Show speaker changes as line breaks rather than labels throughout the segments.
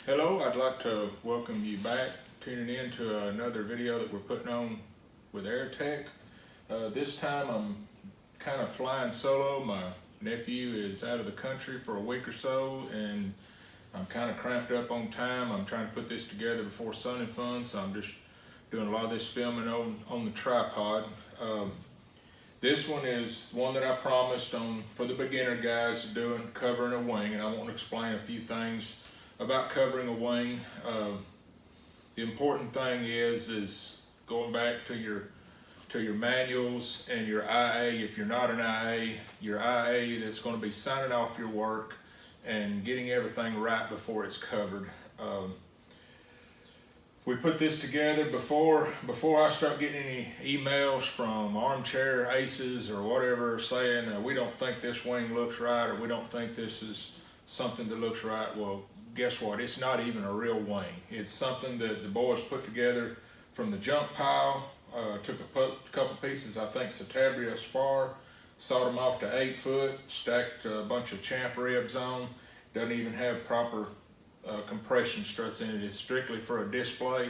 Hello, I'd like to welcome you back, tuning in to another video that we're putting on with Airtech. This time I'm kind of flying solo. My nephew is out of the country for a week or so and I'm kind of cramped up on time. I'm trying to put this together before Sun and Fun, so I'm just doing a lot of this filming on the tripod. This one is one that I promised for the beginner guys covering a wing, and I want to explain a few things about covering a wing. The important thing is going back to your manuals and your IA. If you're not an IA, your IA that's going to be signing off your work and getting everything right before it's covered. We put this together before I start getting any emails from armchair aces or whatever saying we don't think this wing looks right, or we don't think this is something that looks right. Well, guess what? It's not even a real wing. It's something that the boys put together from the junk pile. Took a couple pieces, I think Satabria spar, sawed them off to 8 foot, stacked a bunch of champ ribs on. Doesn't even have proper compression struts in it. It's strictly for a display,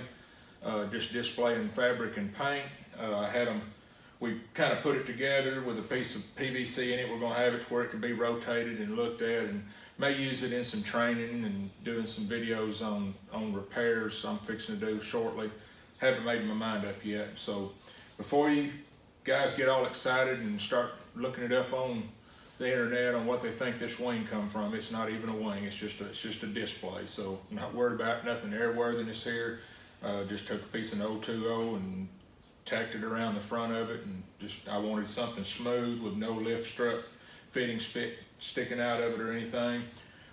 just displaying fabric and paint. We kind of put it together with a piece of PVC in it. We're going to have it to where it can be rotated and looked at, and may use it in some training and doing some videos on repairs I'm fixing to do shortly. Haven't made my mind up yet. So before you guys get all excited and start looking it up on the internet on what they think this wing come from, it's not even a wing. It's just a display. So I'm not worried about nothing airworthiness here. Just took a piece of 020 and tacked it around the front of it, and I wanted something smooth with no lift strut fittings sticking out of it or anything,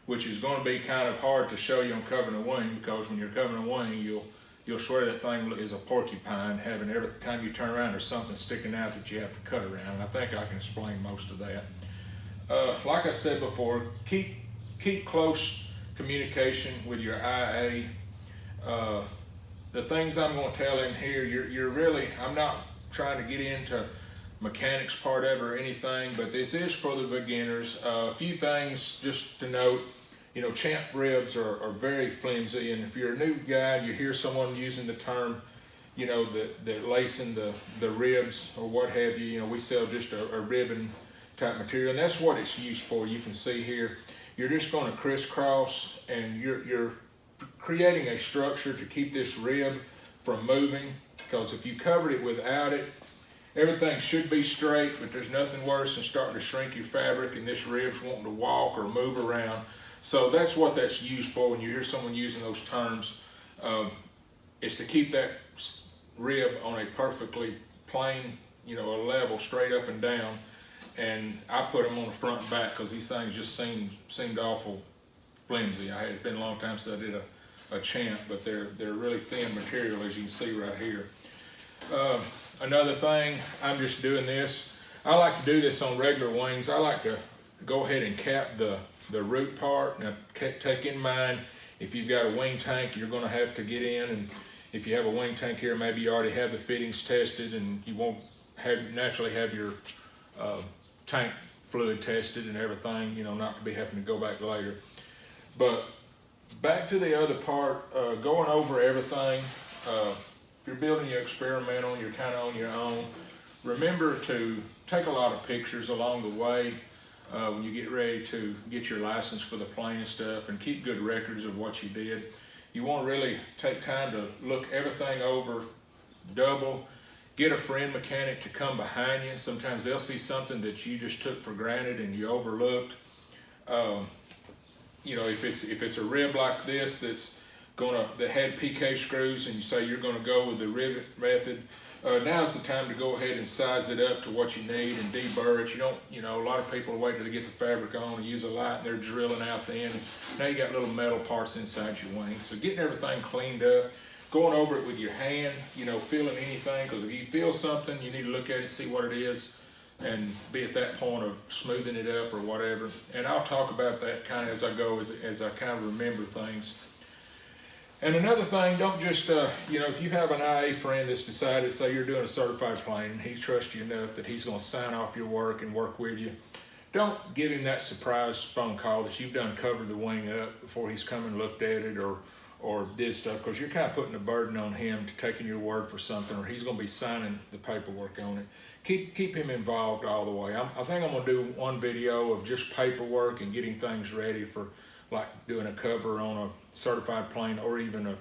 which is going to be kind of hard to show you on covering a wing, because when you're covering a wing, you'll swear that thing is a porcupine, having every time you turn around there's something sticking out that you have to cut around. And I think I can explain most of that. Like I said before, keep close communication with your IA. The things I'm going to tell in here, I'm not trying to get into mechanics part of it or anything, but this is for the beginners. A few things just to note. Champ ribs are very flimsy, and if you're a new guy, you hear someone using the term, that lacing the ribs or what have you. We sell just a ribbon type material, and that's what it's used for. You can see here, you're just going to crisscross, and you're creating a structure to keep this rib from moving, because if you covered it without it, everything should be straight, but there's nothing worse than starting to shrink your fabric and this rib's wanting to walk or move around. So that's what that's used for. When you hear someone using those terms, is to keep that rib on a perfectly plain, a level, straight up and down. And I put them on the front and back because these things just seemed awful flimsy. It's been a long time since I did a champ, but they're really thin material, as you can see right here. Another thing, I'm just doing this. I like to do this on regular wings. I like to go ahead and cap the root part. Now take in mind, if you've got a wing tank, you're going to have to get in, and if you have a wing tank here, maybe you already have the fittings tested and you won't naturally have your tank fluid tested and everything, not to be having to go back later. But back to the other part, going over everything. If you're building your experimental, you're kind of on your own. Remember to take a lot of pictures along the way when you get ready to get your license for the plane and stuff, and keep good records of what you did. You want to really take time to look everything over, double. Get a friend mechanic to come behind you. Sometimes they'll see something that you just took for granted and you overlooked. If it's a rib like this that had PK screws, and you say you're gonna go with the rivet method, now's the time to go ahead and size it up to what you need and deburr it. A lot of people wait till they get the fabric on and use a light, and they're drilling out the end. Now you got little metal parts inside your wing. So getting everything cleaned up, going over it with your hand, feeling anything, because if you feel something, you need to look at it, see what it is, and be at that point of smoothing it up or whatever. And I'll talk about that kind of as I go, as I kind of remember things. And another thing, don't just, if you have an IA friend that's decided, say you're doing a certified plane, and he trusts you enough that he's going to sign off your work and work with you, don't give him that surprise phone call that you've done covered the wing up before he's come and looked at it or did stuff, because you're kind of putting a burden on him to taking your word for something, or he's going to be signing the paperwork on it. Keep him involved all the way. I think I'm going to do one video of just paperwork and getting things ready for, like doing a cover on a certified plane or even a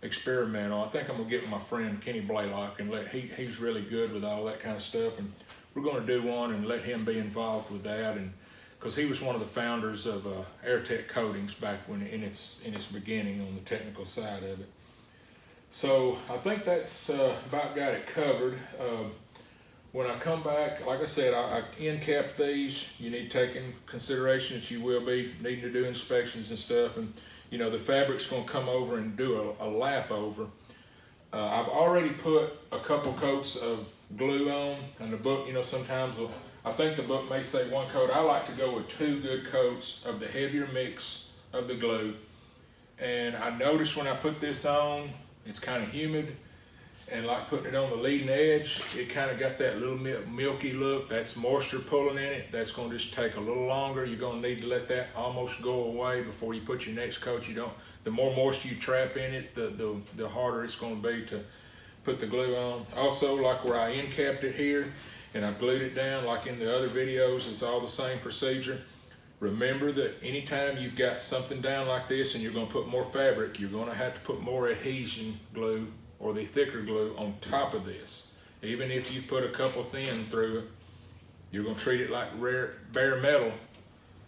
experimental. I think I'm going to get with my friend Kenny Blaylock and he's really good with all that kind of stuff, and we're going to do one and let him be involved with that, and because he was one of the founders of Airtech Coatings back when in its beginning on the technical side of it. So I think that's about got it covered. When I come back, like I said, I end cap these. You need to take in consideration that you will be needing to do inspections and stuff, and you know the fabric's going to come over and do a lap over. I've already put a couple coats of glue on, and the book, you know, sometimes I think the book may say one coat. I like to go with 2 good coats of the heavier mix of the glue. And I noticed when I put this on, it's kind of humid, and like putting it on the leading edge, it kind of got that little milky look. That's moisture pulling in it. That's going to just take a little longer. You're going to need to let that almost go away before you put your next coat. The more moisture you trap in it, the harder it's going to be to put the glue on. Also, like where I end capped it here and I glued it down like in the other videos, it's all the same procedure. Remember that anytime you've got something down like this and you're going to put more fabric, you're going to have to put more adhesion glue or the thicker glue on top of this. Even if you put a couple thin through it, you're going to treat it like bare metal,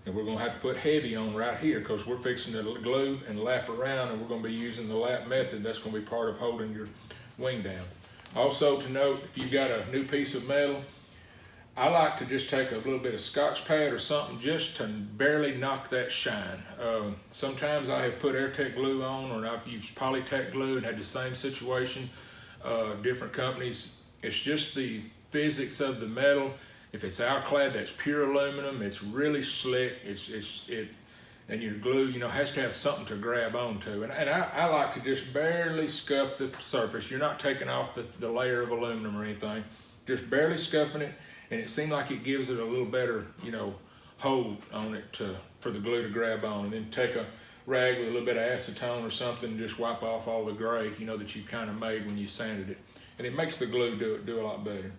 and we're going to have to put heavy on right here because we're fixing to glue and lap around, and we're going to be using the lap method. That's going to be part of holding your wing down. Also to note, if you've got a new piece of metal, I like to just take a little bit of Scotch pad or something just to barely knock that shine. Sometimes I have put Airtech glue on, or I've used Polytech glue and had the same situation. Different companies, it's just the physics of the metal. If it's alclad, that's pure aluminum. It's really slick. And your glue, you know, has to have something to grab onto. And I like to just barely scuff the surface. You're not taking off the layer of aluminum or anything. Just barely scuffing it. And it seemed like it gives it a little better, you know, hold on it for the glue to grab on. And then take a rag with a little bit of acetone or something and just wipe off all the gray, you know, that you kind of made when you sanded it. And it makes the glue do a lot better.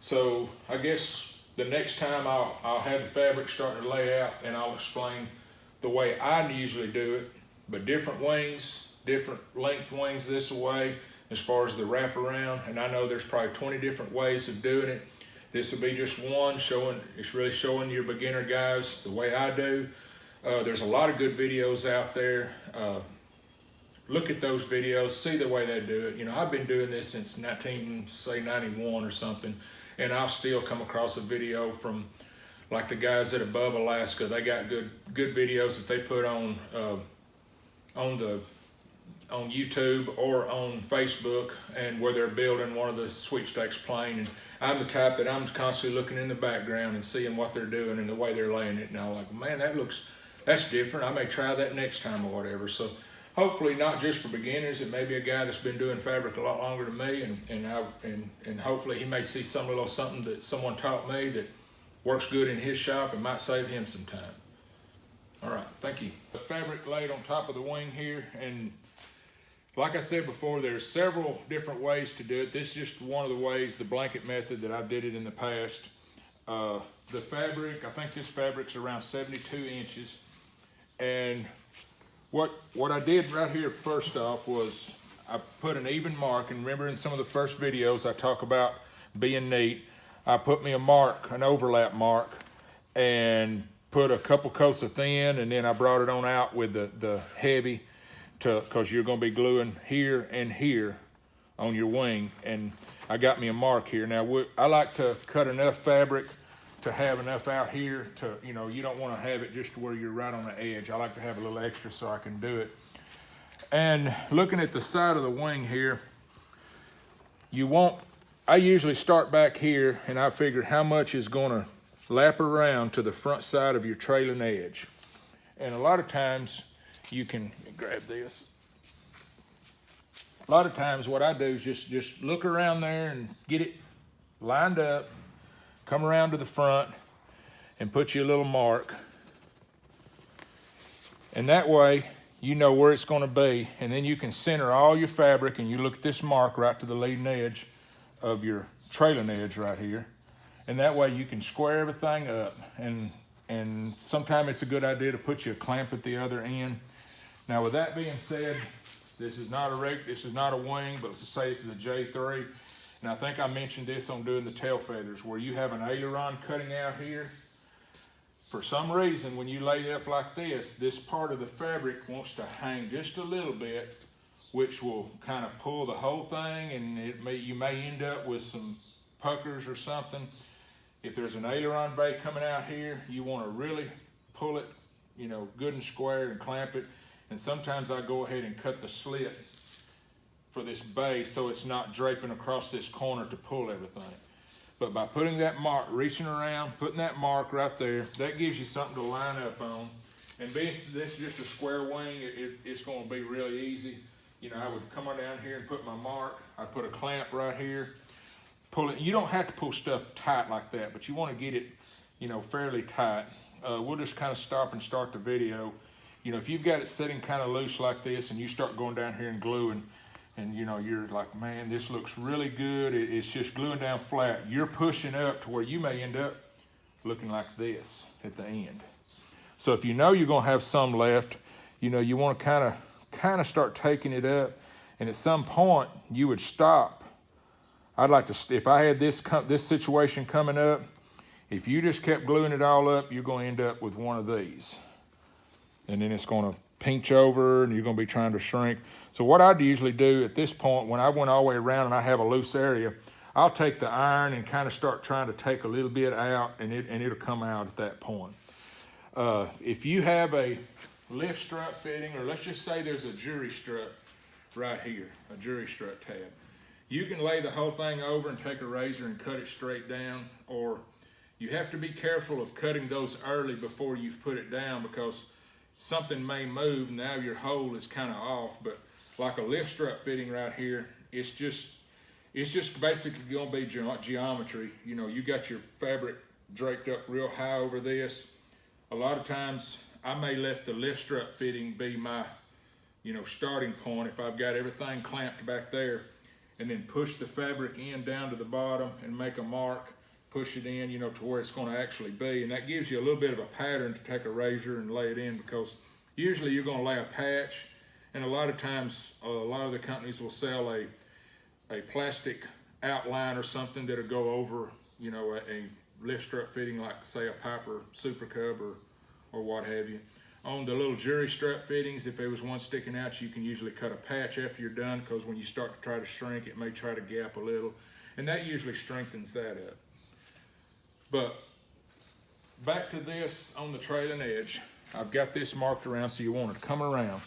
So I guess the next time I'll have the fabric starting to lay out, and I'll explain the way I usually do it. But different wings, different length wings this way as far as the wraparound. And I know there's probably 20 different ways of doing it. This will be just one it's really showing your beginner guys the way I do. There's a lot of good videos out there. Look at those videos, see the way they do it. You know, I've been doing this since 1991 or something, and I'll still come across a video from like the guys at Above Alaska. They got good videos that they put on YouTube or on Facebook, and where they're building one of the sweepstakes plane. And I'm the type that I'm constantly looking in the background and seeing what they're doing and the way they're laying it, and I'm like, man, that's different. I may try that next time or whatever. So hopefully not just for beginners. It may be a guy that's been doing fabric a lot longer than me, and hopefully he may see some little something that someone taught me that works good in his shop and might save him some time. All right, thank you. The fabric laid on top of the wing here, and like I said before, there's several different ways to do it. This is just one of the ways, the blanket method that I did it in the past. The fabric, I think this fabric's around 72 inches. And what I did right here first off was I put an even mark, and remember in some of the first videos I talk about being neat. I put me a mark, an overlap mark, and put a couple coats of thin, and then I brought it on out with the heavy, because you're going to be gluing here and here on your wing, and I got me a mark here. Now I like to cut enough fabric to have enough out here to, you know, you don't want to have it just to where you're right on the edge. I like to have a little extra so I can do it. And looking at the side of the wing here, I usually start back here, and I figure how much is going to lap around to the front side of your trailing edge. And a lot of times you can grab this. A lot of times what I do is just look around there and get it lined up, come around to the front, and put you a little mark. And that way, you know where it's gonna be, and then you can center all your fabric, and you look at this mark right to the leading edge of your trailing edge right here. And that way you can square everything up. And sometimes it's a good idea to put you a clamp at the other end. Now with that being said, this is not a wing, but let's just say this is a J3. And I think I mentioned this on doing the tail feathers, where you have an aileron cutting out here. For some reason, when you lay it up like this part of the fabric wants to hang just a little bit, which will kind of pull the whole thing, and you may end up with some puckers or something. If there's an aileron bay coming out here, you want to really pull it, you know, good and square and clamp it. And sometimes I go ahead and cut the slit for this bay so it's not draping across this corner to pull everything. But by putting that mark, reaching around, putting that mark right there, that gives you something to line up on. And being this is just a square wing, it's going to be really easy. You know, I would come on down here and put my mark. I put a clamp right here. Pull it. You don't have to pull stuff tight like that, but you want to get it, you know, fairly tight. We'll just kind of stop and start the video. You know, if you've got it sitting kind of loose like this and you start going down here and gluing, and you know, you're like, man, this looks really good. It's just gluing down flat. You're pushing up to where you may end up looking like this at the end. So if you know you're going to have some left, you know, you want to kind of start taking it up, and at some point you would stop. I'd like to, if I had this situation coming up, if you just kept gluing it all up, you're going to end up with one of these. And then it's going to pinch over and you're going to be trying to shrink. So what I'd usually do at this point, when I went all the way around and I have a loose area, I'll take the iron and kind of start trying to take a little bit out, and it'll come out at that point. If you have a lift strut fitting, or let's just say there's a jury strut right here, a jury strut tab, you can lay the whole thing over and take a razor and cut it straight down, or you have to be careful of cutting those early before you've put it down, because something may move. Now your hole is kind of off. But like a lift strut fitting right here, it's just basically going to be geometry. You know, you got your fabric draped up real high over this. A lot of times I may let the lift strut fitting be my, you know, starting point if I've got everything clamped back there, and then push the fabric in down to the bottom and make a mark, push it in, you know, to where it's going to actually be. And that gives you a little bit of a pattern to take a razor and lay it in, because usually you're going to lay a patch, and a lot of times a lot of the companies will sell a plastic outline or something that'll go over, you know, a lift strut fitting, like say a Piper Super Cub or what have you. On the little jury strut fittings, if there was one sticking out, you can usually cut a patch after you're done, because when you start to try to shrink, it may try to gap a little, and that usually strengthens that up. But back to this on the trailing edge, I've got this marked around, so you want it to come around.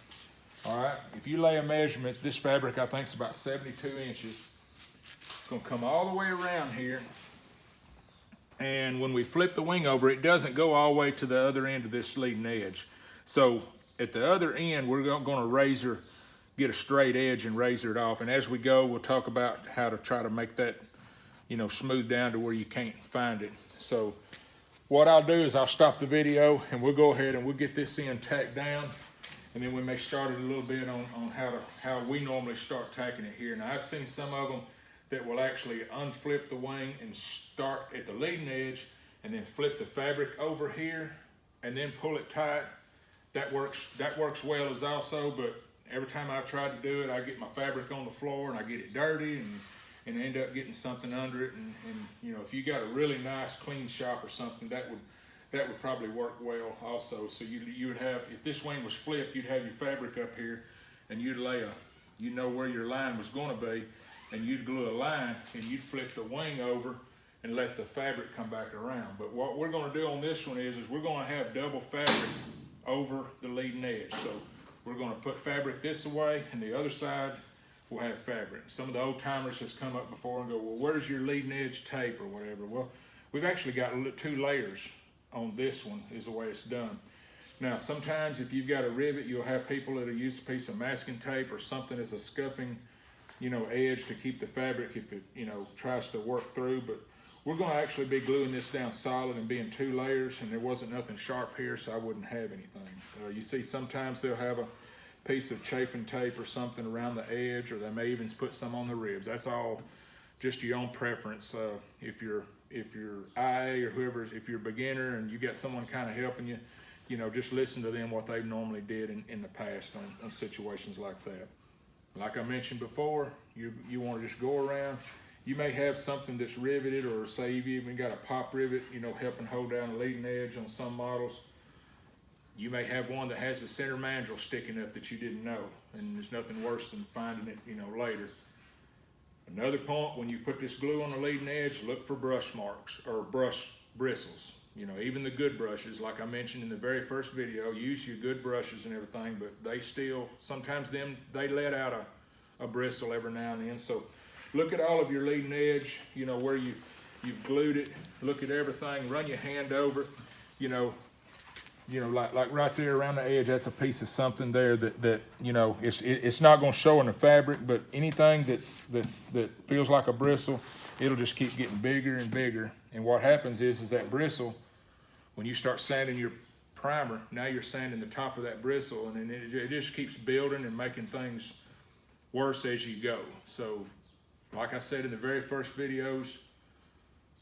All right, if you lay a measurement, this fabric I think is about 72 inches. It's going to come all the way around here. And when we flip the wing over, it doesn't go all the way to the other end of this leading edge. So at the other end, we're going to get a straight edge and razor it off. And as we go, we'll talk about how to try to make that, you know, smooth down to where you can't find it. So what I'll do is I'll stop the video and we'll go ahead and we'll get this end tacked down. And then we may start it a little bit on how we normally start tacking it here. Now I've seen some of them that will actually unflip the wing and start at the leading edge and then flip the fabric over here and then pull it tight. That works well as also, but every time I've tried to do it, I get my fabric on the floor and I get it dirty and end up getting something under it. And you know, if you got a really nice clean shop or something, that would probably work well also. So you would have, if this wing was flipped, you'd have your fabric up here and you'd lay you know where your line was going to be, and you'd glue a line and you'd flip the wing over and let the fabric come back around. But what we're going to do on this one is we're going to have double fabric over the leading edge. So we're going to put fabric this way, and the other side will have fabric. Some of the old timers has come up before and go, well, where's your leading edge tape or whatever? Well, we've actually got 2 layers on this one is the way it's done. Now, sometimes if you've got a rivet, you'll have people that'll use a piece of masking tape or something as a scuffing, you know, edge to keep the fabric if it, you know, tries to work through. But we're gonna actually be gluing this down solid and being 2 layers, and there wasn't nothing sharp here, so I wouldn't have anything. You see sometimes they'll have a piece of chafing tape or something around the edge, or they may even put some on the ribs. That's all just your own preference. If you're IA or whoever, if you're a beginner and you got someone kind of helping you, you know, just listen to them what they normally did in the past on situations like that. Like I mentioned before, you want to just go around. You may have something that's riveted, or say you've even got a pop rivet, you know, helping hold down the leading edge on some models. You may have one that has the center mandrel sticking up that you didn't know, and there's nothing worse than finding it, you know, later. Another point, when you put this glue on the leading edge, look for brush marks or brush bristles. You know, even the good brushes, like I mentioned in the very first video, use your good brushes and everything, but they still, sometimes they let out a bristle every now and then. So look at all of your leading edge, you know, where you've glued it. Look at everything, run your hand over, you know, like right there around the edge, that's a piece of something there that you know, it's not gonna show in the fabric, but anything that feels like a bristle, it'll just keep getting bigger and bigger. And what happens is that bristle, when you start sanding your primer, now you're sanding the top of that bristle, and then it just keeps building and making things worse as you go. So, like I said in the very first videos,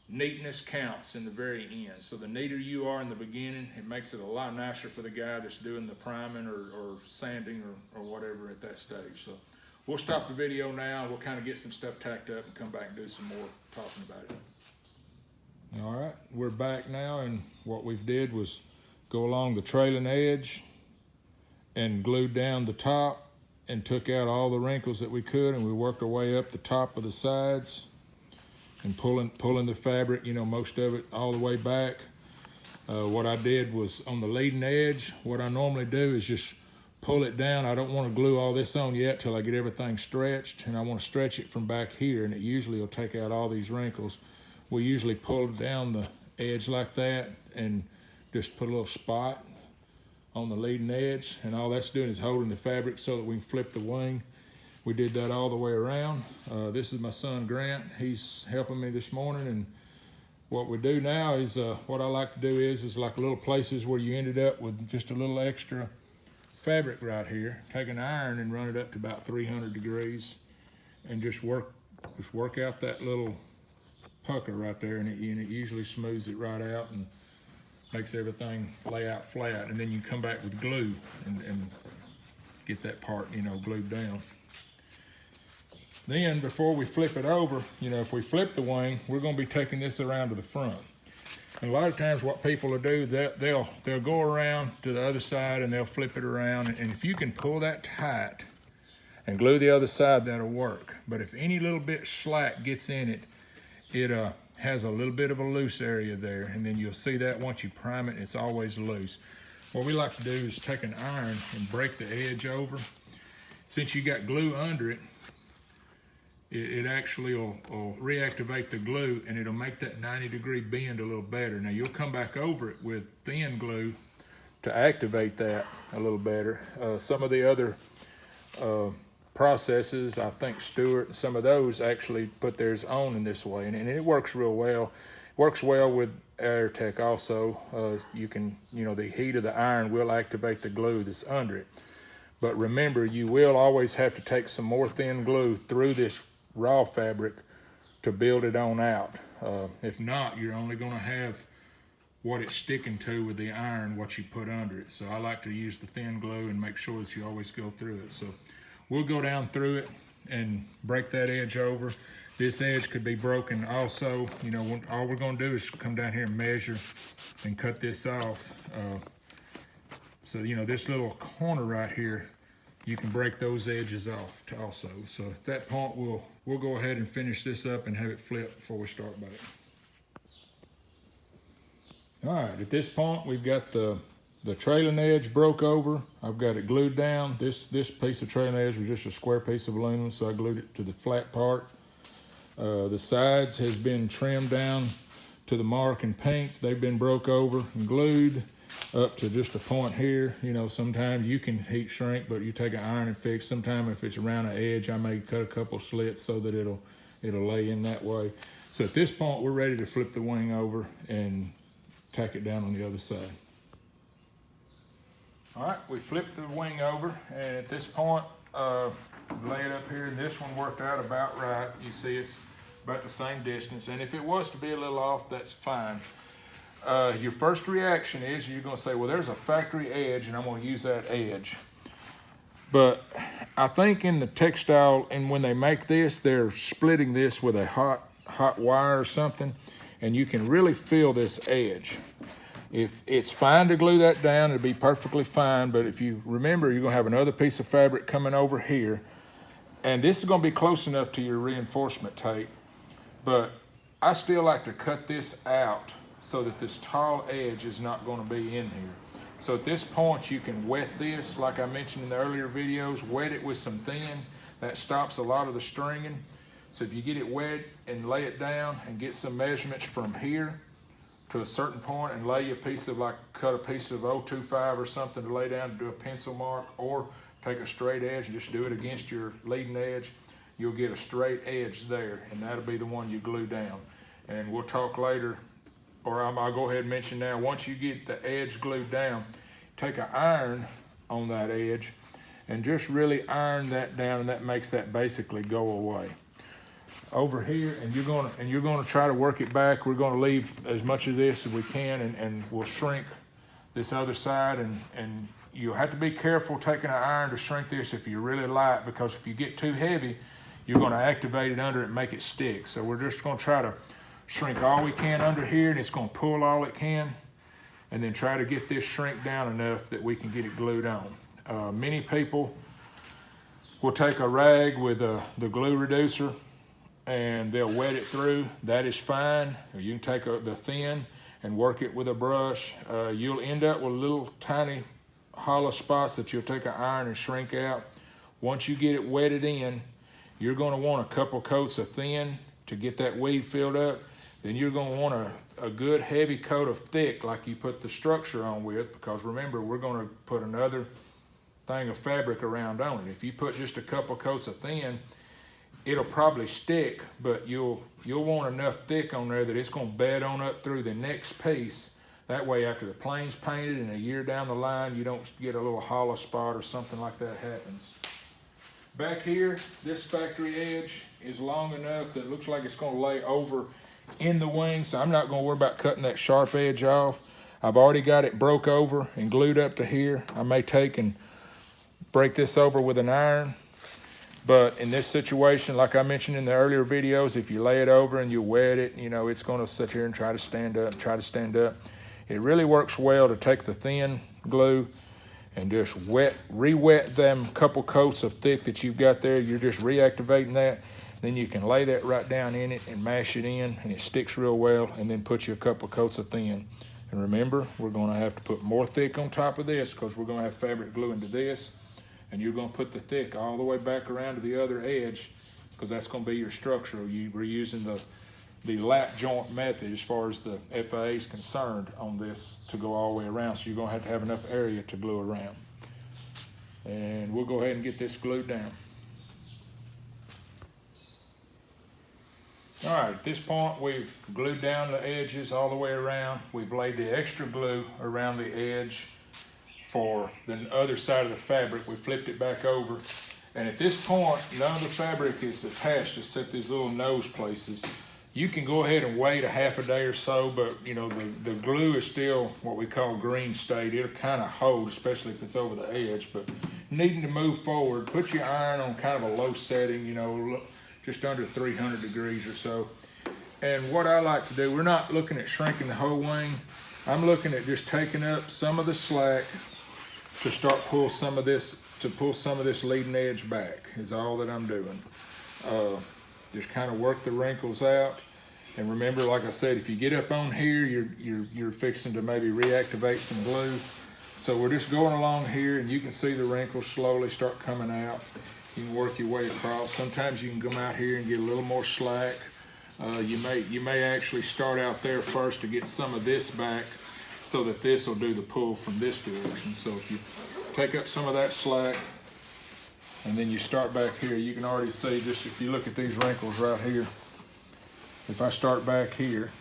neatness counts in the very end. So the neater you are in the beginning, it makes it a lot nicer for the guy that's doing the priming or sanding or whatever at that stage. So we'll stop the video now. We'll kind of get some stuff tacked up and come back and do some more talking about it. All right, we're back now, and what we've did was go along the trailing edge and glued down the top and took out all the wrinkles that we could, and we worked our way up the top of the sides and pulling the fabric, you know, most of it all the way back. What I did was on the leading edge, what I normally do is just pull it down. I don't want to glue all this on yet till I get everything stretched, and I want to stretch it from back here, and it usually will take out all these wrinkles. We usually pull down the edge like that and just put a little spot on the leading edge, and all that's doing is holding the fabric so that we can flip the wing. We did that all the way around. This is my son Grant. He's helping me this morning, and what we do now is, what I like to do is like little places where you ended up with just a little extra fabric right here. Take an iron and run it up to about 300 degrees and just work out that little pucker right there, and it usually smooths it right out and makes everything lay out flat. And then you come back with glue and get that part, you know, glued down. Then before we flip it over, you know, if we flip the wing, we're going to be taking this around to the front. And a lot of times what people will do, they'll go around to the other side and they'll flip it around. And if you can pull that tight and glue the other side, that'll work. But if any little bit slack gets in it, it has a little bit of a loose area there. And then you'll see that once you prime it, it's always loose. What we like to do is take an iron and break the edge over. Since you got glue under it, it actually will reactivate the glue, and it'll make that 90-degree bend a little better. Now you'll come back over it with thin glue to activate that a little better. Some of the other processes, I think Stewart and some of those actually put theirs on in this way, and it works real well. It works well with Airtech also. You can, you know, the heat of the iron will activate the glue that's under it. But remember, you will always have to take some more thin glue through this raw fabric to build it on out. If not, you're only going to have what it's sticking to with the iron, what you put under it. So I like to use the thin glue and make sure that you always go through it. So we'll go down through it and break that edge over. This edge could be broken also. You know, all we're going to do is come down here and measure and cut this off. So, you know, this little corner right here, you can break those edges off also. So at that point, we'll go ahead and finish this up and have it flipped before we start back. All right, at this point, we've got the trailing edge broke over. I've got it glued down. This piece of trailing edge was just a square piece of aluminum, so I glued it to the flat part. The sides has been trimmed down to the mark and paint. They've been broke over and glued up to just a point here. You know, sometimes you can heat shrink, but you take an iron and fix. Sometimes if it's around an edge, I may cut a couple slits so that it'll lay in that way. So at this point, we're ready to flip the wing over and tack it down on the other side. All right, we flipped the wing over, and at this point, lay it up here, and this one worked out about right. You see it's about the same distance, and if it was to be a little off, that's fine. Your first reaction is you're gonna say, well, there's a factory edge, and I'm gonna use that edge. But I think in the textile, and when they make this, they're splitting this with a hot wire or something, and you can really feel this edge. If it's fine to glue that down, it'll be perfectly fine, but if you remember, you're gonna have another piece of fabric coming over here, and this is gonna be close enough to your reinforcement tape, but I still like to cut this out so that this tall edge is not gonna be in here. So at this point, you can wet this, like I mentioned in the earlier videos, wet it with some thin. That stops a lot of the stringing. So if you get it wet and lay it down and get some measurements from here to a certain point and lay a piece of, like cut a piece of 025 or something to lay down to do a pencil mark, or take a straight edge and just do it against your leading edge, you'll get a straight edge there, and that'll be the one you glue down. And we'll talk later, or I'll go ahead and mention now, once you get the edge glued down, take an iron on that edge and just really iron that down, and that makes that basically go away. Over here, and you're gonna try to work it back. We're gonna leave as much of this as we can, and we'll shrink this other side, and you'll have to be careful taking an iron to shrink this if you're really light, because if you get too heavy, you're gonna activate it under it and make it stick. So we're just gonna try to shrink all we can under here, and it's gonna pull all it can, and then try to get this shrink down enough that we can get it glued on. Many people will take a rag with the glue reducer, and they'll wet it through. That is fine. Or you can take the thin and work it with a brush. You'll end up with little tiny hollow spots that you'll take an iron and shrink out. Once you get it wetted in, you're gonna want a couple coats of thin to get that weave filled up. Then you're gonna want a good heavy coat of thick, like you put the structure on with, because remember, we're gonna put another thing of fabric around on it. If you put just a couple coats of thin, it'll probably stick, but you'll want enough thick on there that it's gonna bed on up through the next piece. That way, after the plane's painted and a year down the line, you don't get a little hollow spot or something like that happens. Back here, this factory edge is long enough that it looks like it's gonna lay over in the wing, so I'm not gonna worry about cutting that sharp edge off. I've already got it broke over and glued up to here. I may take and break this over with an iron. But in this situation, like I mentioned in the earlier videos, if you lay it over and you wet it, you know, it's gonna sit here and try to stand up, It really works well to take the thin glue and just re-wet them couple coats of thick that you've got there. You're just reactivating that. Then you can lay that right down in it and mash it in, and it sticks real well, and then put you a couple coats of thin. And remember, we're gonna have to put more thick on top of this because we're gonna have fabric glue into this. And you're gonna put the thick all the way back around to the other edge, because that's gonna be your structure. We're using the lap joint method as far as the FAA is concerned on this to go all the way around. So you're gonna have to have enough area to glue around. And we'll go ahead and get this glued down. All right, at this point, we've glued down the edges all the way around. We've laid the extra glue around the edge for the other side of the fabric. We flipped it back over. And at this point, none of the fabric is attached except these little nose places. You can go ahead and wait a half a day or so, but you know, the glue is still what we call green state. It'll kind of hold, especially if it's over the edge, but needing to move forward, put your iron on kind of a low setting, you know, just under 300 degrees or so. And what I like to do, we're not looking at shrinking the whole wing. I'm looking at just taking up some of the slack to pull some of this leading edge back is all that I'm doing. Just kind of work the wrinkles out. And remember, like I said, if you get up on here, you're fixing to maybe reactivate some glue. So we're just going along here, and you can see the wrinkles slowly start coming out. You can work your way across. Sometimes you can come out here and get a little more slack. You may actually start out there first to get some of this back, so that this will do the pull from this direction. So if you take up some of that slack, and then you start back here, you can already see, just if you look at these wrinkles right here, if I start back here,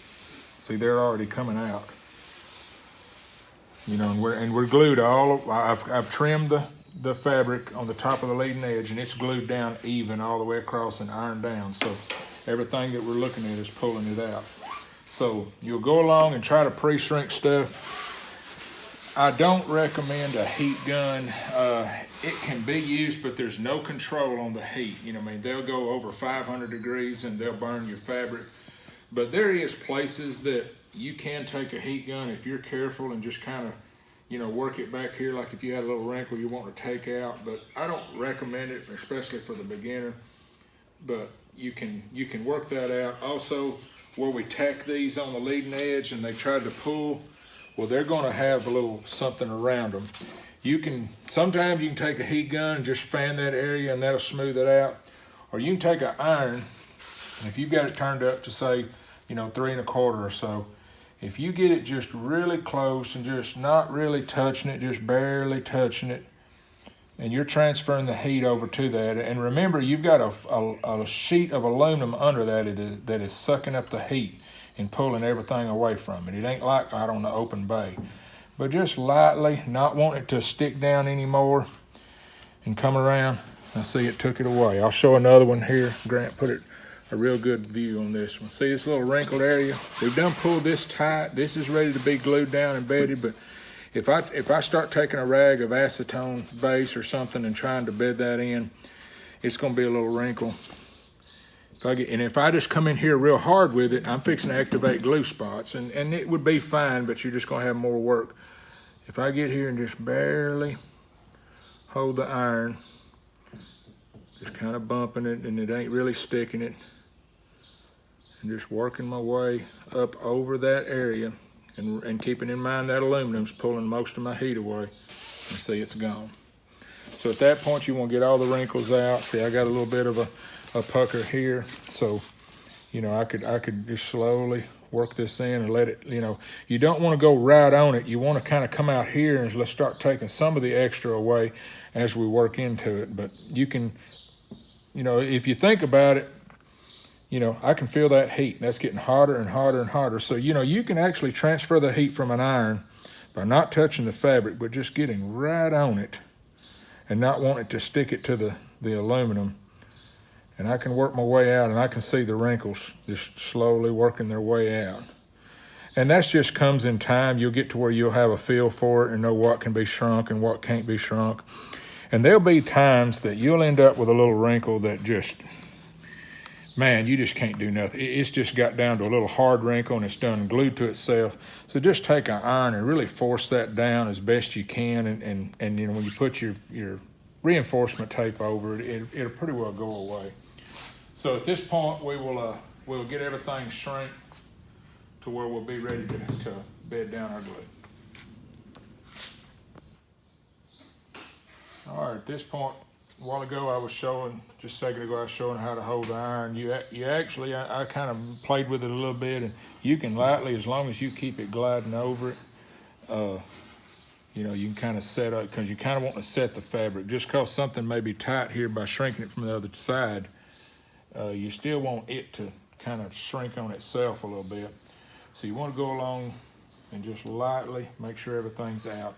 see they're already coming out. You know, and we're glued I've trimmed the fabric on the top of the leading edge, and it's glued down even all the way across and ironed down. So everything that we're looking at is pulling it out. So you'll go along and try to pre-shrink stuff. I don't recommend a heat gun. It can be used, but there's no control on the heat. You know, I mean, they'll go over 500 degrees and they'll burn your fabric. But there is places that you can take a heat gun if you're careful and just kind of, you know, work it back here, like if you had a little wrinkle you want to take out. But I don't recommend it, especially for the beginner. But you can work that out. Also, where we tack these on the leading edge and they tried to pull, well, they're going to have a little something around them. Sometimes you can take a heat gun and just fan that area and that'll smooth it out. Or you can take an iron, and if you've got it turned up to, say, you know, 3 1/4 or so, if you get it just really close and just not really touching it, just barely touching it, and you're transferring the heat over to that, and remember, you've got a sheet of aluminum under that is sucking up the heat and pulling everything away from it. It ain't like out on the open bay. But just lightly, not wanting it to stick down anymore and come around. I see it took it away. I'll show another one here. Grant put it a real good view on this one. See this little wrinkled area? We've done pulled this tight. This is ready to be glued down and bedded, but if I start taking a rag of acetone base or something and trying to bed that in, it's gonna be a little wrinkle. If I just come in here real hard with it, I'm fixing to activate glue spots, and it would be fine, but you're just gonna have more work. If I get here and just barely hold the iron, just kind of bumping it, and it ain't really sticking it, and just working my way up over that area, and keeping in mind that aluminum's pulling most of my heat away, and see it's gone. So at that point, you want to get all the wrinkles out. See, I got a little bit of a pucker here, so you know I could just slowly work this in and let it. You know, you don't want to go right on it. You want to kind of come out here and let's start taking some of the extra away as we work into it. But you can, you know, if you think about it, you know, I can feel that heat. That's getting hotter and hotter and hotter. So, you know, you can actually transfer the heat from an iron by not touching the fabric, but just getting right on it and not wanting to stick it to the aluminum. And I can work my way out, and I can see the wrinkles just slowly working their way out. And that just comes in time. You'll get to where you'll have a feel for it and know what can be shrunk and what can't be shrunk. And there'll be times that you'll end up with a little wrinkle that just, man, you just can't do nothing. It's just got down to a little hard wrinkle and it's done glued to itself. So just take an iron and really force that down as best you can. And you know, when you put your reinforcement tape over it, it'll pretty well go away. So at this point, we'll get everything shrink to where we'll be ready to bed down our glue. All right, at this point, a while ago I was showing, just a second ago I was showing how to hold the iron. You actually, I kind of played with it a little bit, and you can lightly, as long as you keep it gliding over it, you know, you can kind of set up, because you kind of want to set the fabric. Just because something may be tight here by shrinking it from the other side, you still want it to kind of shrink on itself a little bit. So you want to go along and just lightly make sure everything's out.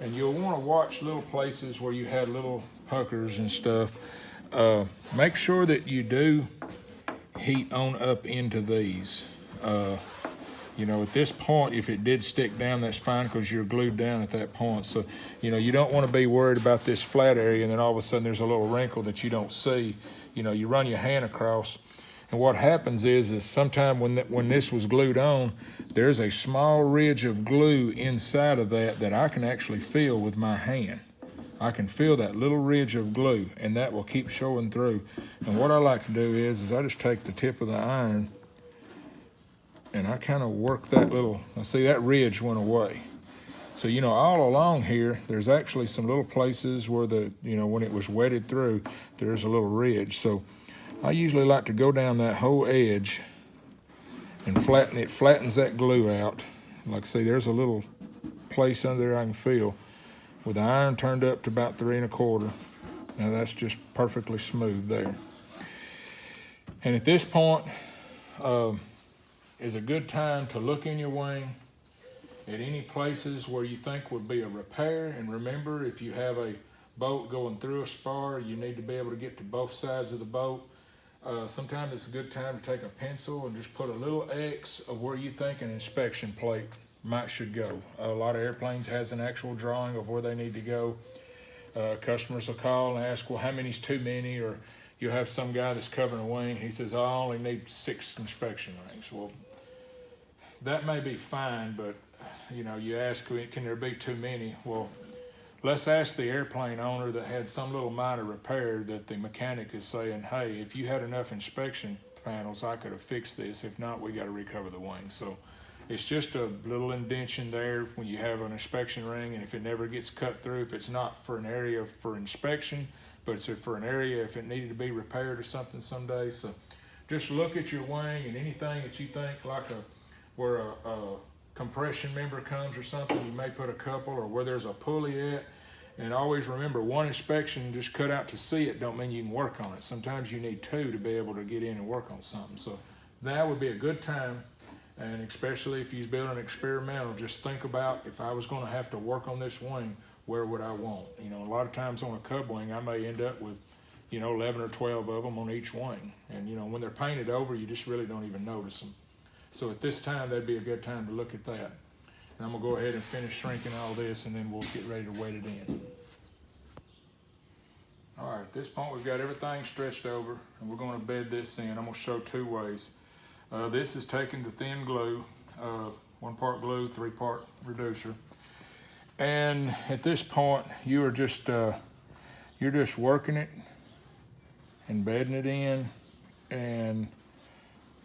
And you'll want to watch little places where you had little puckers and stuff. Make sure that you do heat on up into these. You know, at this point, if it did stick down, that's fine, because you're glued down at that point. So, you know, you don't want to be worried about this flat area and then all of a sudden there's a little wrinkle that you don't see. You know, you run your hand across, and what happens is sometime when this was glued on, there's a small ridge of glue inside of that I can actually feel with my hand. I can feel that little ridge of glue, and that will keep showing through. And what I like to do is I just take the tip of the iron and I kind of work that little, I see that ridge went away. So, you know, all along here, there's actually some little places where you know, when it was wetted through, there's a little ridge. So I usually like to go down that whole edge and flatten it, flattens that glue out. Like I say, there's a little place under there I can feel. With the iron turned up to about 3 1/4. Now that's just perfectly smooth there. And at this point, is a good time to look in your wing at any places where you think would be a repair. And remember, if you have a boat going through a spar, you need to be able to get to both sides of the boat. Sometimes it's a good time to take a pencil and just put a little X of where you think an inspection plate should go. A lot of airplanes has an actual drawing of where they need to go. Customers will call and ask, well, how many's too many? Or you'll have some guy that's covering a wing. He says, I only need 6 inspection rings. Well, that may be fine, but you know, you ask, can there be too many? Well, let's ask the airplane owner that had some little minor repair that the mechanic is saying, hey, if you had enough inspection panels, I could have fixed this. If not, we got to recover the wing. So it's just a little indention there when you have an inspection ring, and if it never gets cut through, if it's not for an area for inspection, but it's for an area if it needed to be repaired or something someday. So just look at your wing, and anything that you think like where a compression member comes or something, you may put a couple, or where there's a pulley at. And always remember, one inspection just cut out to see it don't mean you can work on it. Sometimes you need 2 to be able to get in and work on something. So that would be a good time, and especially if you're building experimental, just think about, if I was going to have to work on this wing, where would I want? You know, a lot of times on a cub wing, I may end up with, you know, 11 or 12 of them on each wing. And you know, when they're painted over, you just really don't even notice them. So at this time, that'd be a good time to look at that. And I'm gonna go ahead and finish shrinking all this, and then we'll get ready to weight it in. All right, at this point, we've got everything stretched over, and we're gonna bed this in. I'm gonna show 2 ways. This is taking the thin glue, 1 part glue, 3 part reducer. And at this point, you're just working it and bedding it in, and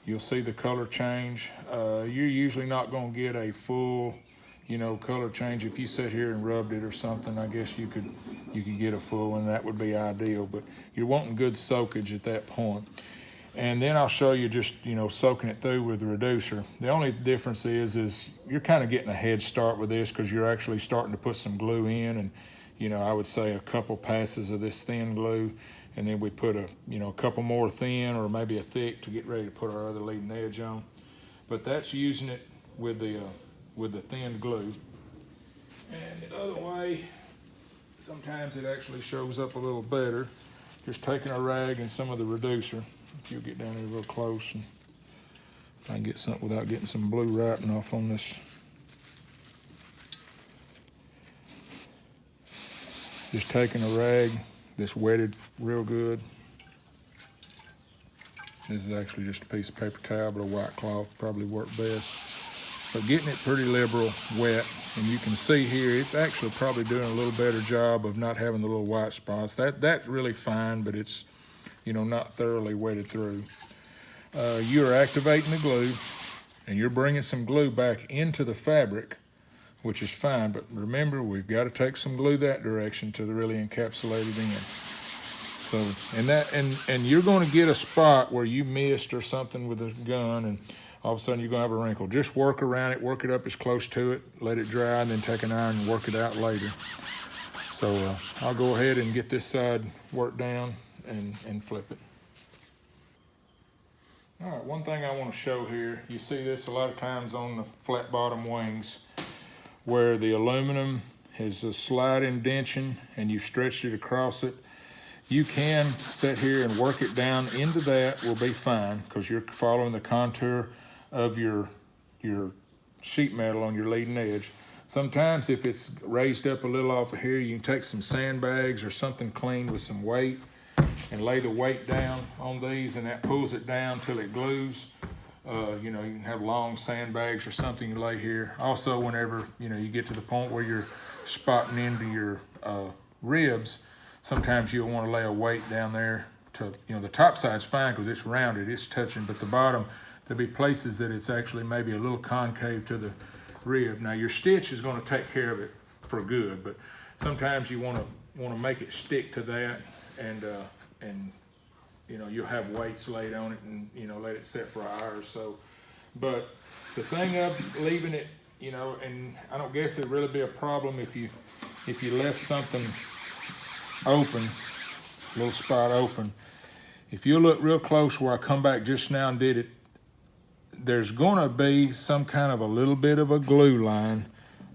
you'll see the color change. You're usually not gonna get a full, you know, color change. If you sit here and rubbed it or something, I guess you could get a full one. That would be ideal, but you're wanting good soakage at that point. And then I'll show you just, you know, soaking it through with the reducer. The only difference is you're kind of getting a head start with this, because you're actually starting to put some glue in, and you know, I would say a couple passes of this thin glue, and then we put a couple more thin or maybe a thick to get ready to put our other leading edge on. But that's using it with the thin glue. And the other way, sometimes it actually shows up a little better. Just taking a rag and some of the reducer. If you'll get down here real close, and I can get something without getting some blue writing off on this. Just taking a rag that's wetted real good. This is actually just a piece of paper towel, but a white cloth probably work best. But getting it pretty liberal wet, and you can see here, it's actually probably doing a little better job of not having the little white spots. That's really fine, but it's, you know, not thoroughly wetted through. You're activating the glue, and you're bringing some glue back into the fabric, which is fine, but remember, we've got to take some glue that direction to really encapsulate it in. So, and you're going to get a spot where you missed or something with a gun, and all of a sudden you're going to have a wrinkle. Just work around it, work it up as close to it, let it dry, and then take an iron and work it out later. So I'll go ahead and get this side worked down and flip it. All right, one thing I want to show here, you see this a lot of times on the flat bottom wings, where the aluminum has a slight indentation and you've stretched it across it. You can sit here and work it down into that, will be fine, because you're following the contour of your sheet metal on your leading edge. Sometimes if it's raised up a little off of here, you can take some sandbags or something clean with some weight and lay the weight down on these, and that pulls it down till it glues. You know, you can have long sandbags or something you lay here. Also, whenever, you know, you get to the point where you're spotting into your ribs, sometimes you'll want to lay a weight down there to, you know, the top side's fine because it's rounded, it's touching, but the bottom, there'll be places that it's actually maybe a little concave to the rib. Now, your stitch is going to take care of it for good, but sometimes you want to make it stick to that, and you know, you'll have weights laid on it, and you know, let it set for an hour or so. But the thing of leaving it, you know, and I don't guess it'd really be a problem if you left something open, a little spot open. If you look real close where I come back just now and did it there's gonna be some kind of a little bit of a glue line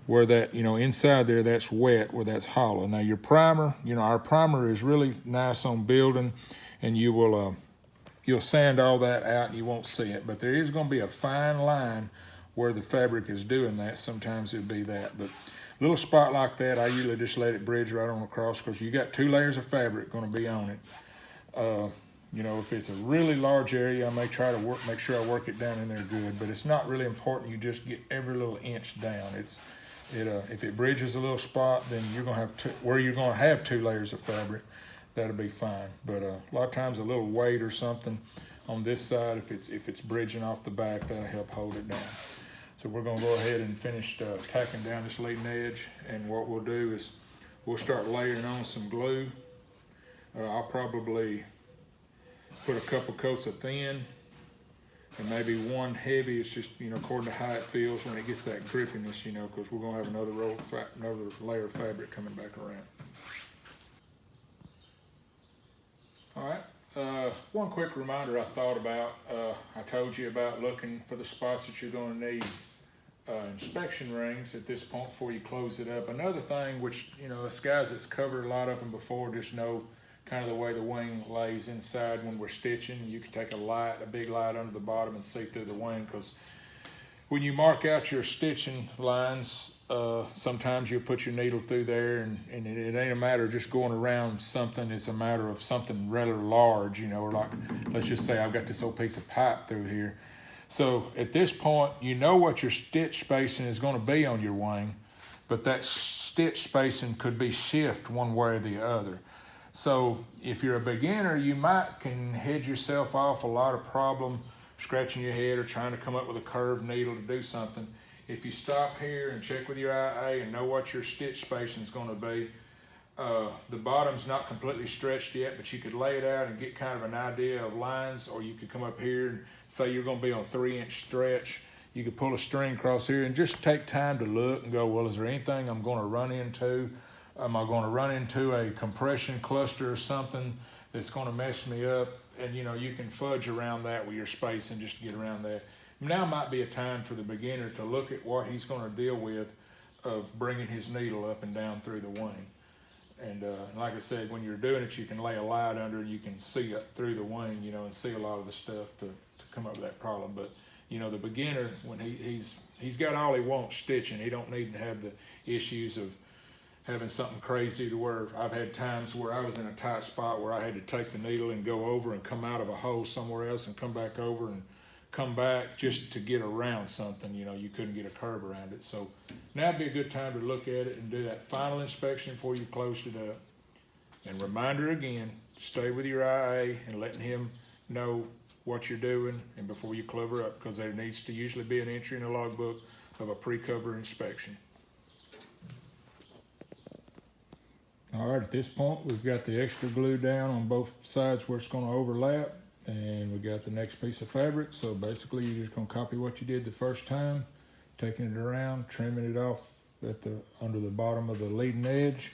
where that, inside there that's wet, where that's hollow. Now your primer, our primer is really nice on building, and you'll sand all that out and you won't see it. But there is gonna be a fine line where the fabric is doing that. Sometimes it'll be that, but a little spot like that, I usually just let it bridge right on across, because you got 2 layers of fabric gonna be on it. If it's a really large area, I may try to make sure I work it down in there good, but it's not really important. You just get every little inch down. If it bridges a little spot, then you're gonna have you're gonna have 2 layers of fabric. That'll be fine. But a lot of times a little weight or something on this side, if it's bridging off the back, that'll help hold it down. So we're gonna go ahead and finish tacking down this leading edge, and what we'll do is we'll start layering on some glue. I'll probably put a couple coats of thin and maybe one heavy. It's just, according to how it feels when it gets that grippiness, because we're gonna have another layer of fabric coming back around. All right, one quick reminder I thought about. I told you about looking for the spots that you're gonna need inspection rings at this point before you close it up. Another thing, which, us guys that's covered a lot of them before just know kind of the way the wing lays inside when we're stitching. You can take a big light under the bottom and see through the wing, because when you mark out your stitching lines, sometimes you'll put your needle through there, and it ain't a matter of just going around something. It's a matter of something rather large, or like, let's just say I've got this old piece of pipe through here. So at this point, you know what your stitch spacing is going to be on your wing, but that stitch spacing could be shift one way or the other. So if you're a beginner, you can head yourself off a lot of problem scratching your head or trying to come up with a curved needle to do something. If you stop here and check with your IA and know what your stitch spacing is going to be, the bottom's not completely stretched yet, but you could lay it out and get kind of an idea of lines, or you could come up here and say you're going to be on 3-inch stretch. You could pull a string across here and just take time to look and go, well, is there anything I'm going to run into? Am I going to run into a compression cluster or something that's going to mess me up? And you can fudge around that with your spacing just to get around that. Now might be a time for the beginner to look at what he's going to deal with of bringing his needle up and down through the wing. And like I said, when you're doing it, you can lay a light under and you can see up through the wing, and see a lot of the stuff to come up with that problem. But the beginner, when he's got all he wants stitching, he don't need to have the issues of having something crazy to where I've had times where I was in a tight spot where I had to take the needle and go over and come out of a hole somewhere else and come back over and come back just to get around something. You couldn't get a curve around it. So now would be a good time to look at it and do that final inspection before you closed it up. And reminder again, stay with your IA and letting him know what you're doing and before you cover up, because there needs to usually be an entry in the logbook of a pre-cover inspection. All right, at this point, we've got the extra glue down on both sides where it's going to overlap, and we got the next piece of fabric. So basically, you're just going to copy what you did the first time, taking it around, trimming it off under the bottom of the leading edge,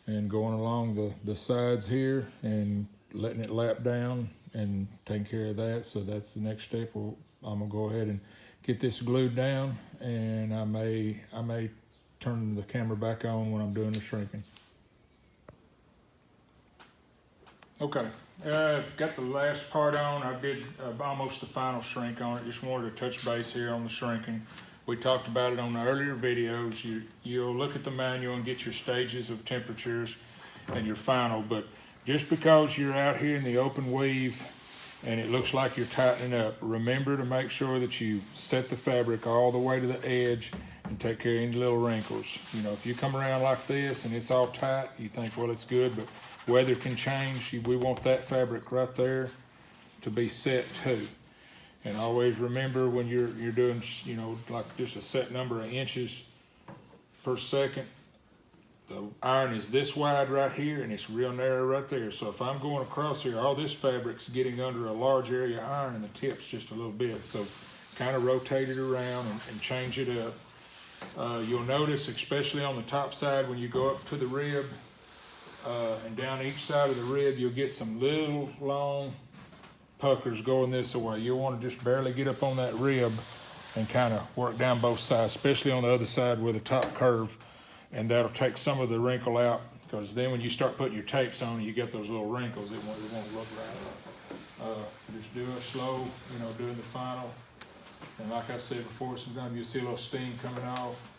and going along the sides here and letting it lap down and taking care of that. So that's the next step. I'm gonna go ahead and get this glued down, and I may turn the camera back on when I'm doing the shrinking. Okay, I've got the last part on. I did almost the final shrink on it. Just wanted to touch base here on the shrinking. We talked about it on the earlier videos. You'll look at the manual and get your stages of temperatures and your final, but just because you're out here in the open weave and it looks like you're tightening up, remember to make sure that you set the fabric all the way to the edge and take care of any little wrinkles. If you come around like this and it's all tight, you think, well, it's good, but weather can change. We want that fabric right there to be set too. And always remember when you're doing, like just a set number of inches per second, the iron is this wide right here and it's real narrow right there. So if I'm going across here, all this fabric's getting under a large area of iron and the tip's just a little bit. So kind of rotate it around and change it up. You'll notice, especially on the top side, when you go up to the rib and down each side of the rib, you'll get some little long puckers going this way. You'll want to just barely get up on that rib and kind of work down both sides, especially on the other side where the top curve, and that'll take some of the wrinkle out, because then when you start putting your tapes on, you get those little wrinkles. It won't look right. Just do it slow, doing the final. And like I said before, sometimes you'll see a little steam coming off.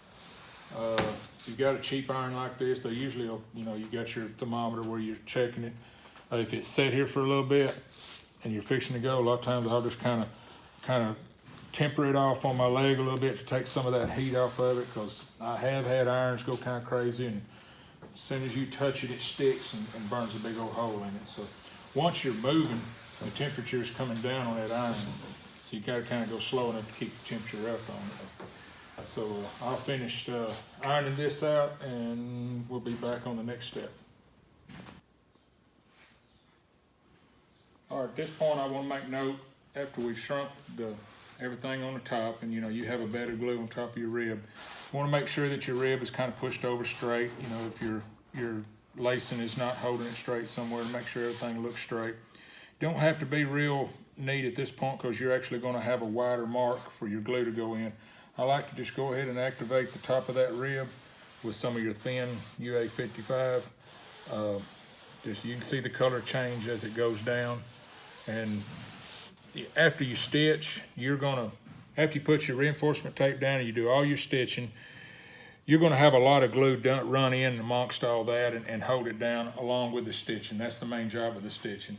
If you've got a cheap iron like this, they usually, you got your thermometer where you're checking it. If it's set here for a little bit and you're fixing to go, a lot of times I'll just kind of temper it off on my leg a little bit to take some of that heat off of it, because I have had irons go kind of crazy, and as soon as you touch it, it sticks and burns a big old hole in it. So once you're moving, the temperature is coming down on that iron, so you gotta kind of go slow enough to keep the temperature up on it. So I'll finish ironing this out, and we'll be back on the next step. All right, at this point I want to make note, after we've shrunk everything on the top, and you have a bed of glue on top of your rib, you want to make sure that your rib is kind of pushed over straight. If your lacing is not holding it straight somewhere, to make sure everything looks straight. You don't have to be real neat at this point, because you're actually going to have a wider mark for your glue to go in. I like to just go ahead and activate the top of that rib with some of your thin UA55. You can see the color change as it goes down. And after you stitch, after you put your reinforcement tape down and you do all your stitching, you're going to have a lot of glue run in amongst all that and hold it down along with the stitching. That's the main job of the stitching.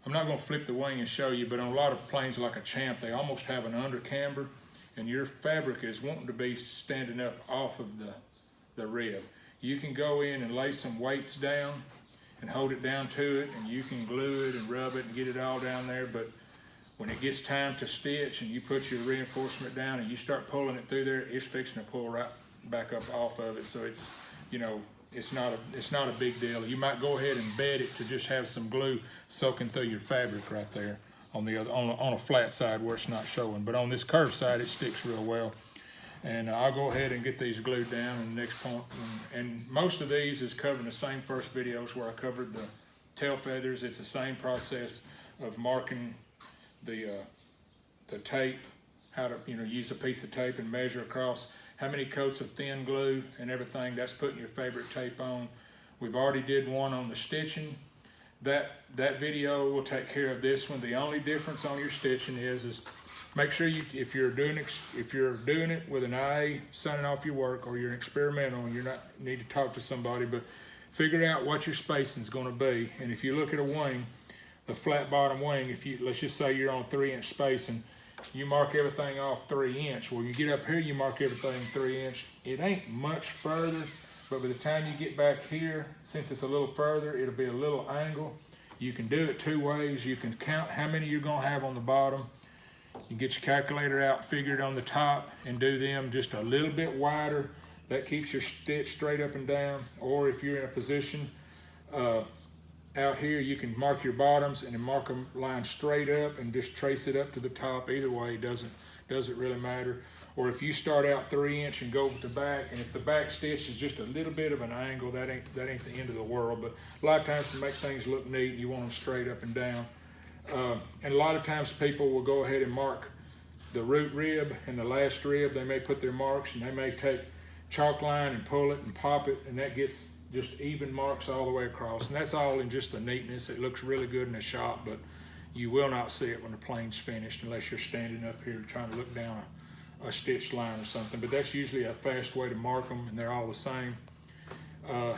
I'm not going to flip the wing and show you, but on a lot of planes like a Champ, they almost have an under camber, and your fabric is wanting to be standing up off of the rib. You can go in and lay some weights down and hold it down to it, and you can glue it and rub it and get it all down there, but when it gets time to stitch and you put your reinforcement down and you start pulling it through there, it's fixing to pull right back up off of it. So it's, it's not a big deal. You might go ahead and bed it to just have some glue soaking through your fabric right there on a flat side where it's not showing. But on this curved side, it sticks real well. And I'll go ahead and get these glued down in the next point. And most of these is covering the same first videos where I covered the tail feathers. It's the same process of marking the tape, how to use a piece of tape and measure across how many coats of thin glue and everything. That's putting your favorite tape on. We've already did one on the stitching. That video will take care of this one. The only difference on your stitching is make sure if you're doing it with an IA signing off your work, or you're an experimental and you need to talk to somebody, but figure out what your spacing is going to be. And if you look at a wing, the flat bottom wing, let's just say you're on 3-inch spacing, you mark everything off 3-inch. Well, you get up here, you mark everything 3-inch. It ain't much further, but by the time you get back here, since it's a little further, it'll be a little angle. You can do it 2 ways. You can count how many you're gonna have on the bottom. You can get your calculator out, figure it on the top, and do them just a little bit wider. That keeps your stitch straight up and down. Or if you're in a position out here, you can mark your bottoms and then mark them line straight up and just trace it up to the top. Either way, doesn't really matter. Or if you start out 3-inch and go to back, and if the back stitch is just a little bit of an angle, that ain't the end of the world. But a lot of times to make things look neat, you want them straight up and down. And a lot of times people will go ahead and mark the root rib and the last rib. They may put their marks, and they may take chalk line and pull it and pop it, and that gets just even marks all the way across. And that's all in just the neatness. It looks really good in the shop, but you will not see it when the plane's finished unless you're standing up here trying to look down a stitched line or something. But that's usually a fast way to mark them, and they're all the same.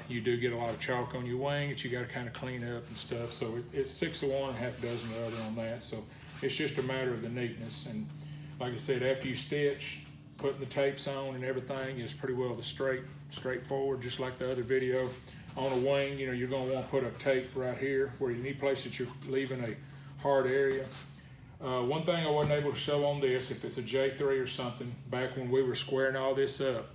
You do get a lot of chalk on your wing that you got to kind of clean up and stuff. So it's 6 of one, half dozen of the other on that. So it's just a matter of the neatness. And like I said, after you stitch, putting the tapes on and everything is pretty well straightforward, just like the other video. On a wing, you're going to want to put a tape right here where you need place that you're leaving a hard area. One thing I wasn't able to show on this, if it's a J3 or something, back when we were squaring all this up,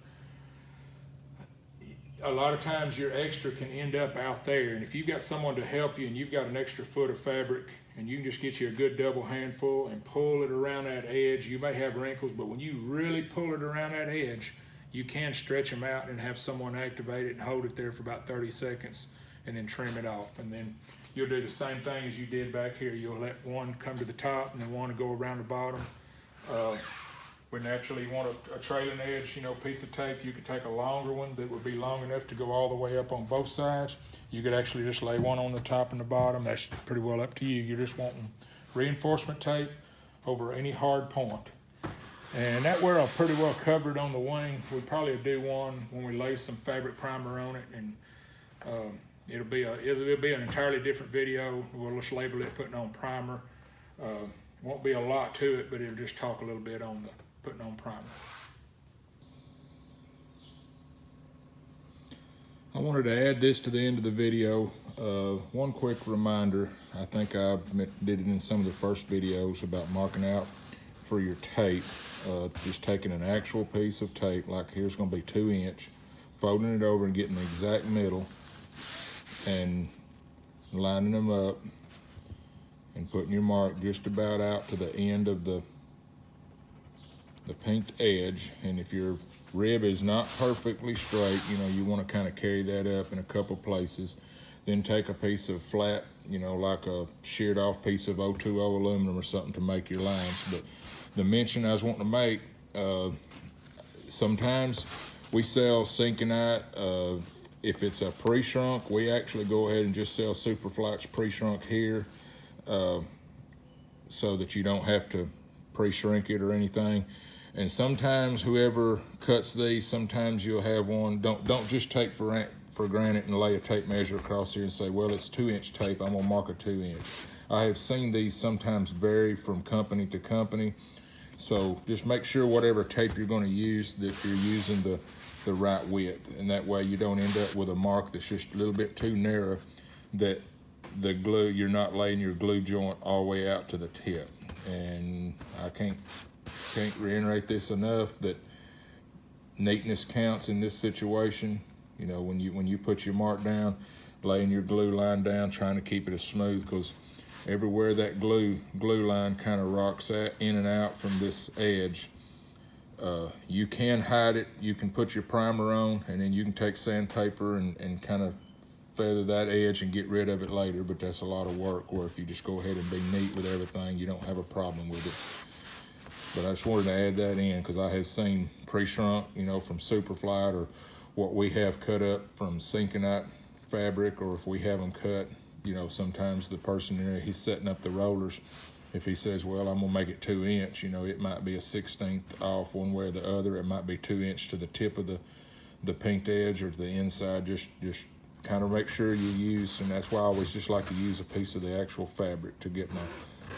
a lot of times your extra can end up out there. And if you've got someone to help you and you've got an extra foot of fabric, and you can just get you a good double handful and pull it around that edge, you may have wrinkles, but when you really pull it around that edge, you can stretch them out and have someone activate it and hold it there for about 30 seconds and then trim it off. And then you'll do the same thing as you did back here. You'll let one come to the top and then one to go around the bottom. We naturally want a trailing edge, piece of tape. You could take a longer one that would be long enough to go all the way up on both sides. You could actually just lay one on the top and the bottom. That's pretty well up to you. You're just wanting reinforcement tape over any hard point. And that we're pretty well covered on the wing. We'll probably do one when we lay some fabric primer on it, and it'll be an entirely different video. We'll just label it putting on primer. Won't be a lot to it, but it'll just talk a little bit on the putting on primer. I wanted to add this to the end of the video. One quick reminder, I think I did it in some of the first videos about marking out for your tape. Just taking an actual piece of tape, like here's gonna be 2 inch, folding it over and getting the exact middle and lining them up and putting your mark just about out to the end of the pinked edge. And if your rib is not perfectly straight, you want to kind of carry that up in a couple places. Then take a piece of flat, like a sheared off piece of 020 aluminum or something to make your lines. But the mention I was wanting to make, sometimes we sell sinkenite. If it's a pre-shrunk, we actually go ahead and just sell Superflats pre-shrunk here, so that you don't have to pre-shrink it or anything. And sometimes whoever cuts these, sometimes you'll have one. Don't just take for granted and lay a tape measure across here and say, well, it's 2 inch tape, I'm gonna mark a 2 inch. I have seen these sometimes vary from company to company. So just make sure whatever tape you're gonna use, that you're using the right width. And that way you don't end up with a mark that's just a little bit too narrow, that the glue, you're not laying your glue joint all the way out to the tip. And I can't reiterate this enough, that neatness counts in this situation. When you put your mark down, laying your glue line down, trying to keep it as smooth, because everywhere that glue line kind of rocks in and out from this edge, you can hide it. You can put your primer on, and then you can take sandpaper and kind of feather that edge and get rid of it later. But that's a lot of work, where if you just go ahead and be neat with everything, you don't have a problem with it. But I just wanted to add that in, because I have seen pre-shrunk, from Superflat, or what we have cut up from sinkenite fabric, or if we have them cut, sometimes the person in there, he's setting up the rollers. If he says, well, I'm gonna make it 2 inch, it might be a 1/16 off one way or the other. It might be 2 inch to the tip of the pinked edge or to the inside. Just kind of make sure you use, and that's why I always just like to use a piece of the actual fabric to get my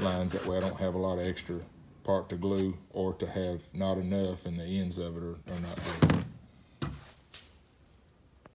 lines. That way I don't have a lot of extra part to glue, or to have not enough and the ends of it are not good.